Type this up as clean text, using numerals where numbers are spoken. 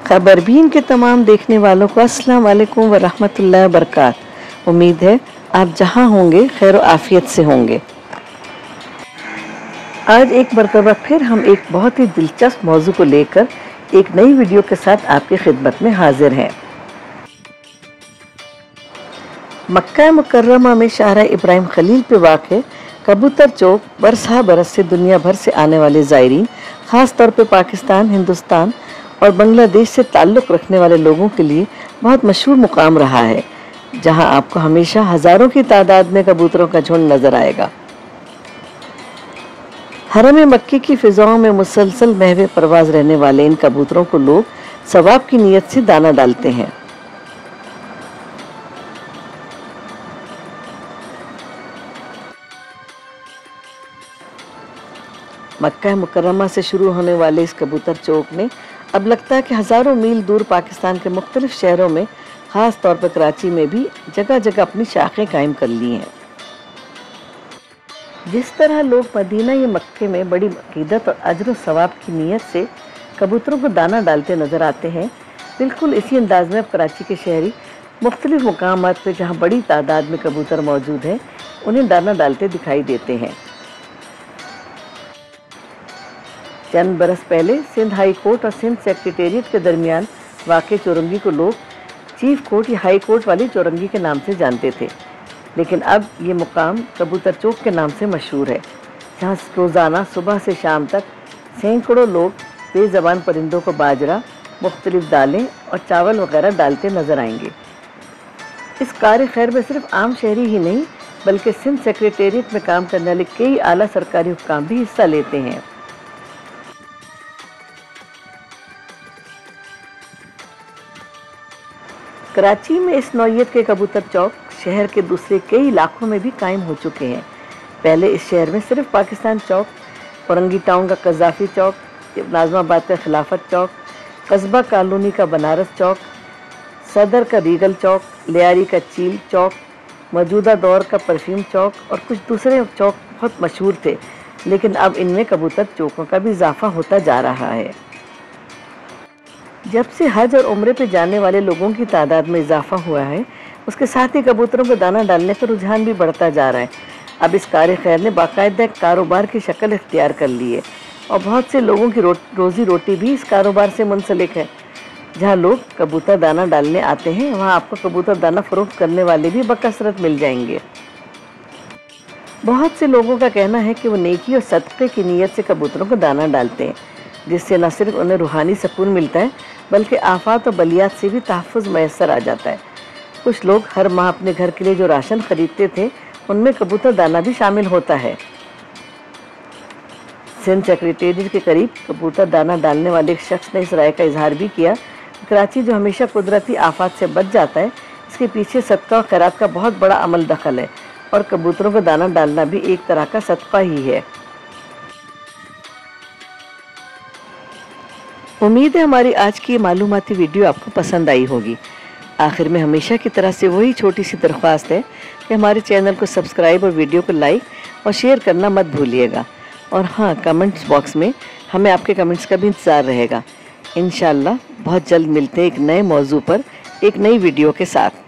खबरबीन के तमाम देखने वालों को अस्सलाम वालेकुम व रहमतुल्लाहि व बरकात। उम्मीद है आप जहां होंगे खैर आफियत से होंगे। आज एक मरतबा फिर हम एक बहुत ही दिलचस्प मौजू को लेकर एक नई वीडियो के साथ आपकी खिदमत में हाजिर हैं। मक्का मुकर्रमा में शाहराह इब्राहिम खलील पे वाक़े कबूतर चौक बरसहा बरस से दुनिया भर से आने वाले ज़ायरीन, ख़ास तौर पे पाकिस्तान, हिंदुस्तान और बांग्लादेश से ताल्लुक़ रखने वाले लोगों के लिए बहुत मशहूर मुकाम रहा है, जहां आपको हमेशा हज़ारों की तादाद में कबूतरों का झुंड नज़र आएगा। हरम मक्की की फ़िज़ाओं में मुसलसल महवे परवाज़ रहने वाले इन कबूतरों को लोग सवाब की नीयत से दाना डालते हैं। मक्का मुकर्रमा से शुरू होने वाले इस कबूतर चौक ने अब लगता है कि हज़ारों मील दूर पाकिस्तान के मुख्तलिफ शहरों में, ख़ास तौर पर कराची में भी जगह जगह अपनी शाखें कायम कर ली हैं। जिस तरह लोग मदीना या मक्के में बड़ी अकीदत और अजर व सवाब की नीयत से कबूतरों को दाना डालते नज़र आते हैं, बिल्कुल इसी अंदाज में अब कराची के शहरी मुख्तलिफ मुकामात पर जहाँ बड़ी तादाद में कबूतर मौजूद हैं, उन्हें दाना डालते दिखाई देते हैं। चंद बरस पहले सिंध हाई कोर्ट और सिंध सेक्रेटेरिएट के दरमियान वाक़े चौरंगी को लोग चीफ कोर्ट या हाई कोर्ट वाली चौरंगी के नाम से जानते थे, लेकिन अब ये मुकाम कबूतर चौक के नाम से मशहूर है, जहाँ रोज़ाना सुबह से शाम तक सैकड़ों लोग बेज़बान परिंदों को बाजरा, मुख्तलिफ दालें और चावल वगैरह डालते नज़र आएंगे। इस कार खैर में सिर्फ आम शहरी ही नहीं, बल्कि सिंध सेक्रेटेरिएट में काम करने वाले कई आला सरकारी हुक्काम भी हिस्सा लेते हैं। कराची में इस नौइयत के कबूतर चौक शहर के दूसरे कई इलाकों में भी कायम हो चुके हैं। पहले इस शहर में सिर्फ पाकिस्तान चौक, औरंगी टाउन का कज़ाफ़ी चौक, नाज़माबाद का खिलाफत चौक, कस्बा कॉलोनी का बनारस चौक, सदर का रीगल चौक, लियारी का चील चौक, मौजूदा दौर का परफ्यूम चौक और कुछ दूसरे चौक बहुत मशहूर थे, लेकिन अब इनमें कबूतर चौकों का भी इजाफा होता जा रहा है। जब से हज और उम्रे पे जाने वाले लोगों की तादाद में इजाफा हुआ है, उसके साथ ही कबूतरों को दाना डालने का रुझान भी बढ़ता जा रहा है। अब इस कार खैर ने बाकायदा एक कारोबार की शक्ल इख्तियार कर ली है और बहुत से लोगों की रोज़ी रोटी भी इस कारोबार से मुंसलिक है। जहां लोग कबूतर दाना डालने आते हैं, वहां आपको कबूतर दाना फ़रोख्त करने वाले भी बकसरत मिल जाएंगे। बहुत से लोगों का कहना है कि वो नेकी और सदक़े की नीयत से कबूतरों को दाना डालते हैं, जिससे न सिर्फ उन्हें रूहानी सुकून मिलता है, बल्कि आफात और बलियात से भी तहफ़्फ़ुज़ मैसर आ जाता है। कुछ लोग हर माह अपने घर के लिए जो राशन खरीदते थे, उनमें कबूतर दाना भी शामिल होता है। सिंध सेक्रेटेरिएट के करीब कबूतर दाना डालने वाले एक शख्स ने इस राय का इजहार भी किया, कराची जो हमेशा कुदरती आफात से बच जाता है, इसके पीछे सदका और खैरात का बहुत बड़ा अमल दखल है और कबूतरों को दाना डालना भी एक तरह का सदका ही है। उम्मीद है हमारी आज की मालूमाती वीडियो आपको पसंद आई होगी। आखिर में हमेशा की तरह से वही छोटी सी दरख्वास्त है कि हमारे चैनल को सब्सक्राइब और वीडियो को लाइक और शेयर करना मत भूलिएगा। और हाँ, कमेंट्स बॉक्स में हमें आपके कमेंट्स का भी इंतज़ार रहेगा। इंशाअल्लाह बहुत जल्द मिलते हैं एक नए मौजू पर एक नई वीडियो के साथ।